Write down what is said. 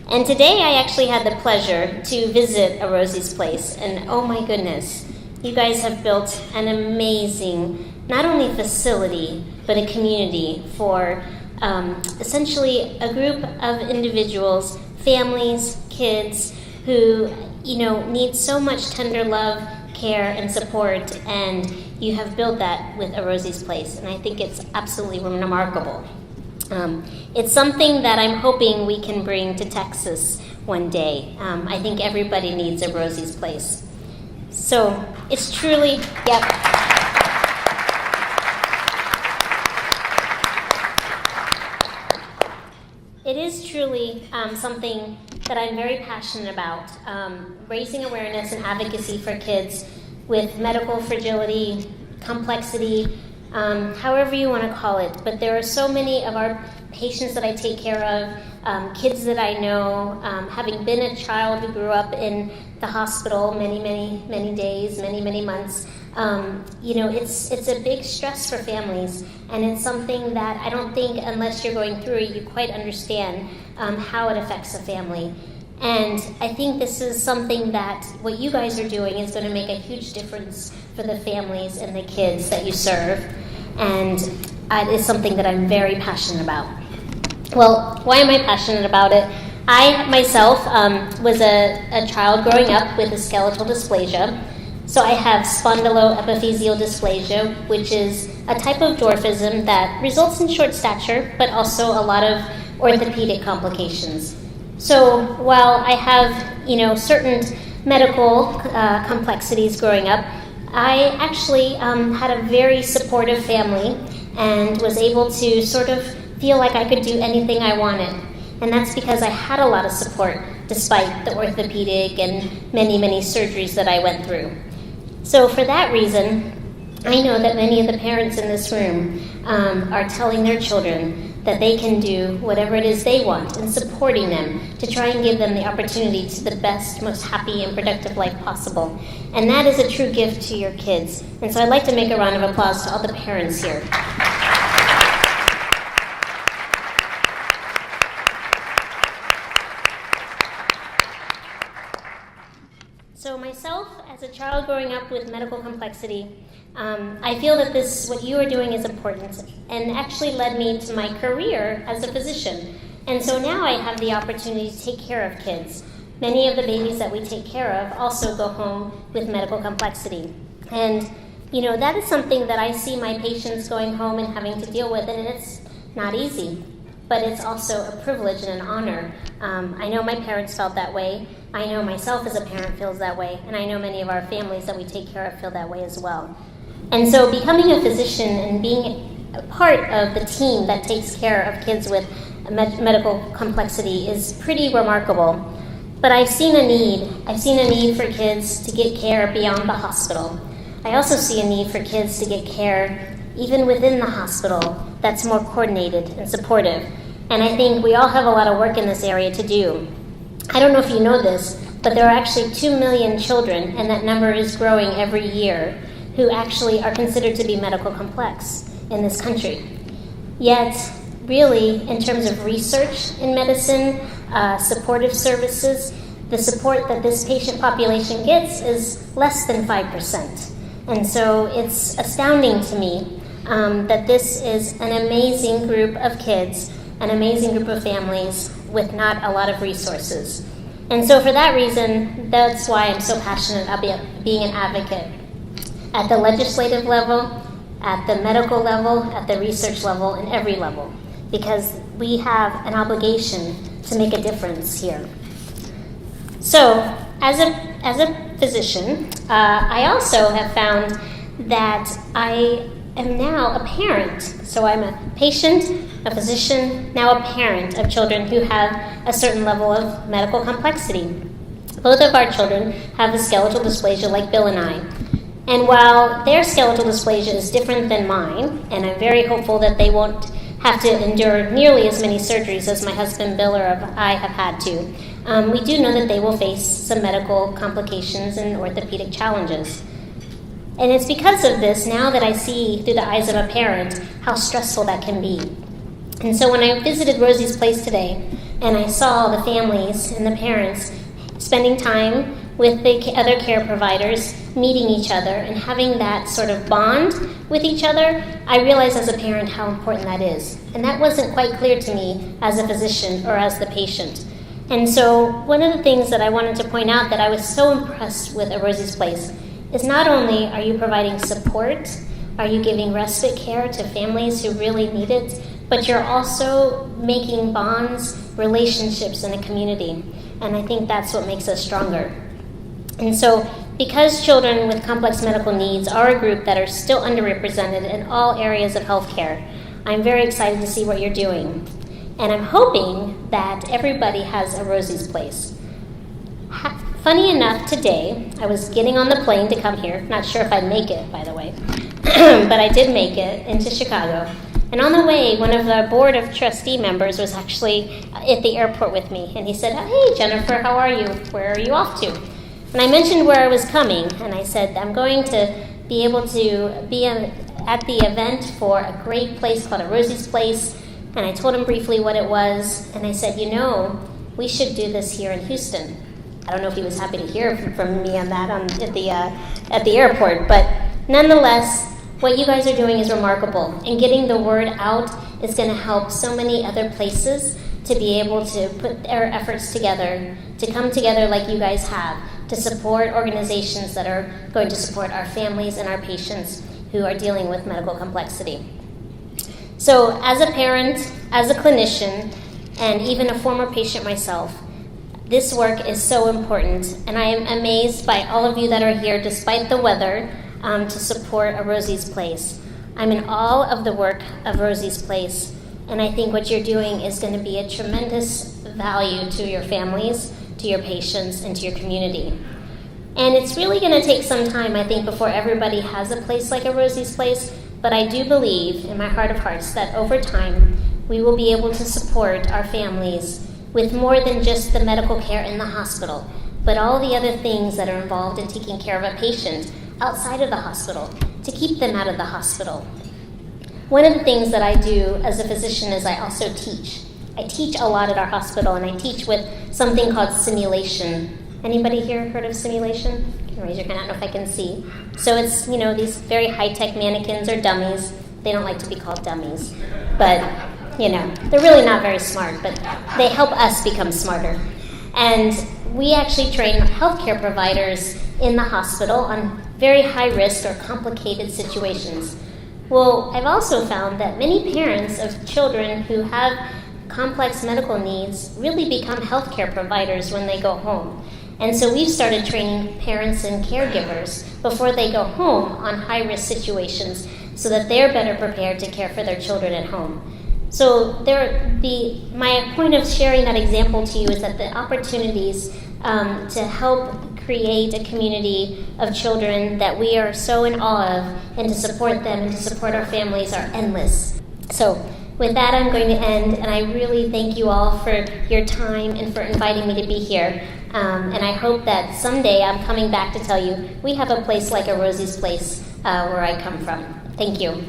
And today I actually had the pleasure to visit a Rosie's place, and oh my goodness, you guys have built an amazing, not only facility, but a community for essentially a group of individuals, families, kids, who need so much tender love, care, and support, and you have built that with a Rosie's Place, and I think it's absolutely remarkable. It's something that I'm hoping we can bring to Texas one day. I think everybody needs a Rosie's Place. So it's truly, It is truly something that I'm very passionate about, raising awareness and advocacy for kids with medical fragility, complexity, however you want to call it. But there are so many of our patients that I take care of, kids that I know, having been a child who grew up in the hospital many days, many months. It's a big stress for families, and it's something that I don't think, unless you're going through it, you quite understand how it affects a family. And I think this is something that what you guys are doing is going to make a huge difference for the families and the kids that you serve, and it is something that I'm very passionate about. Well, why am I passionate about it? I myself was a child growing up with a skeletal dysplasia. So I have spondyloepiphyseal dysplasia, which is a type of dwarfism that results in short stature, but also a lot of orthopedic complications. So while I have, certain medical complexities growing up, I actually had a very supportive family and was able to sort of feel like I could do anything I wanted. And that's because I had a lot of support despite the orthopedic and many surgeries that I went through. So for that reason, I know that many of the parents in this room are telling their children that they can do whatever it is they want and supporting them to try and give them the opportunity to the best, most happy and productive life possible. And that is a true gift to your kids. And so I'd like to make a round of applause to all the parents here. So myself, as a child growing up with medical complexity, I feel that what you are doing is important and actually led me to my career as a physician. And so now I have the opportunity to take care of kids. Many of the babies that we take care of also go home with medical complexity. And, that is something that I see my patients going home and having to deal with, and it's not easy. But it's also a privilege and an honor. I know my parents felt that way. I know myself as a parent feels that way. And I know many of our families that we take care of feel that way as well. And so becoming a physician and being a part of the team that takes care of kids with medical complexity is pretty remarkable. But I've seen a need. I've seen a need for kids to get care beyond the hospital. I also see a need for kids to get care even within the hospital that's more coordinated and supportive. And I think we all have a lot of work in this area to do. I don't know if you know this, but there are actually 2 million children, and that number is growing every year, who actually are considered to be medical complex in this country. Yet, really, in terms of research in medicine, supportive services, the support that this patient population gets is less than 5%. And so it's astounding to me that this is an amazing group of kids, an amazing group of families with not a lot of resources. And so for that reason, that's why I'm so passionate about being an advocate at the legislative level, at the medical level, at the research level, and every level, because we have an obligation to make a difference here. So as a physician, I also have found that I am now a parent. So I'm a patient, a physician, now a parent of children who have a certain level of medical complexity. Both of our children have a skeletal dysplasia like Bill and I. And while their skeletal dysplasia is different than mine, and I'm very hopeful that they won't have to endure nearly as many surgeries as my husband Bill or I have had to, we do know that they will face some medical complications and orthopedic challenges. And it's because of this, now that I see through the eyes of a parent, how stressful that can be. And so when I visited Rosie's place today, and I saw the families and the parents spending time with the other care providers, meeting each other, and having that sort of bond with each other, I realized as a parent how important that is. And that wasn't quite clear to me as a physician or as the patient. And so one of the things that I wanted to point out that I was so impressed with at Rosie's Place is not only are you providing support, are you giving respite care to families who really need it, but you're also making bonds, relationships in a community. And I think that's what makes us stronger. And so because children with complex medical needs are a group that are still underrepresented in all areas of healthcare, I'm very excited to see what you're doing. And I'm hoping that everybody has a Rosie's Place. Funny enough, today, I was getting on the plane to come here. Not sure if I'd make it, by the way. But I did make it into Chicago. And on the way, one of the board of trustee members was actually at the airport with me. And he said, "Hey, Jennifer, how are you? Where are you off to?" And I mentioned where I was coming. And I said, "I'm going to be able to be at the event for a great place called a Rosie's Place." And I told him briefly what it was. And I said, we should do this here in Houston. I don't know if he was happy to hear from me on that at the airport. But nonetheless, what you guys are doing is remarkable. And getting the word out is going to help so many other places to be able to put their efforts together, to come together like you guys have, to support organizations that are going to support our families and our patients who are dealing with medical complexity. So as a parent, as a clinician, and even a former patient myself, this work is so important. And I am amazed by all of you that are here, despite the weather, to support a Rosie's Place. I'm in awe of the work of Rosie's Place, and I think what you're doing is going to be a tremendous value to your families, to your patients, and to your community. And it's really going to take some time, I think, before everybody has a place like a Rosie's Place, but I do believe in my heart of hearts that over time we will be able to support our families with more than just the medical care in the hospital, but all the other things that are involved in taking care of a patient outside of the hospital, to keep them out of the hospital. One of the things that I do as a physician is I also teach. I teach a lot at our hospital, and I teach with something called simulation. Anybody here heard of simulation? You can raise your hand. I don't know if I can see. So it's, these very high-tech mannequins or dummies. They don't like to be called dummies. But, they're really not very smart, but they help us become smarter. And we actually train healthcare providers in the hospital on very high-risk or complicated situations. Well, I've also found that many parents of children who have complex medical needs really become healthcare providers when they go home. And so we've started training parents and caregivers before they go home on high-risk situations so that they're better prepared to care for their children at home. So my point of sharing that example to you is that the opportunities to help create a community of children that we are so in awe of and to support them and to support our families are endless. So with that, I'm going to end, and I really thank you all for your time and for inviting me to be here. And I hope that someday I'm coming back to tell you we have a place like a Rosie's Place where I come from. Thank you.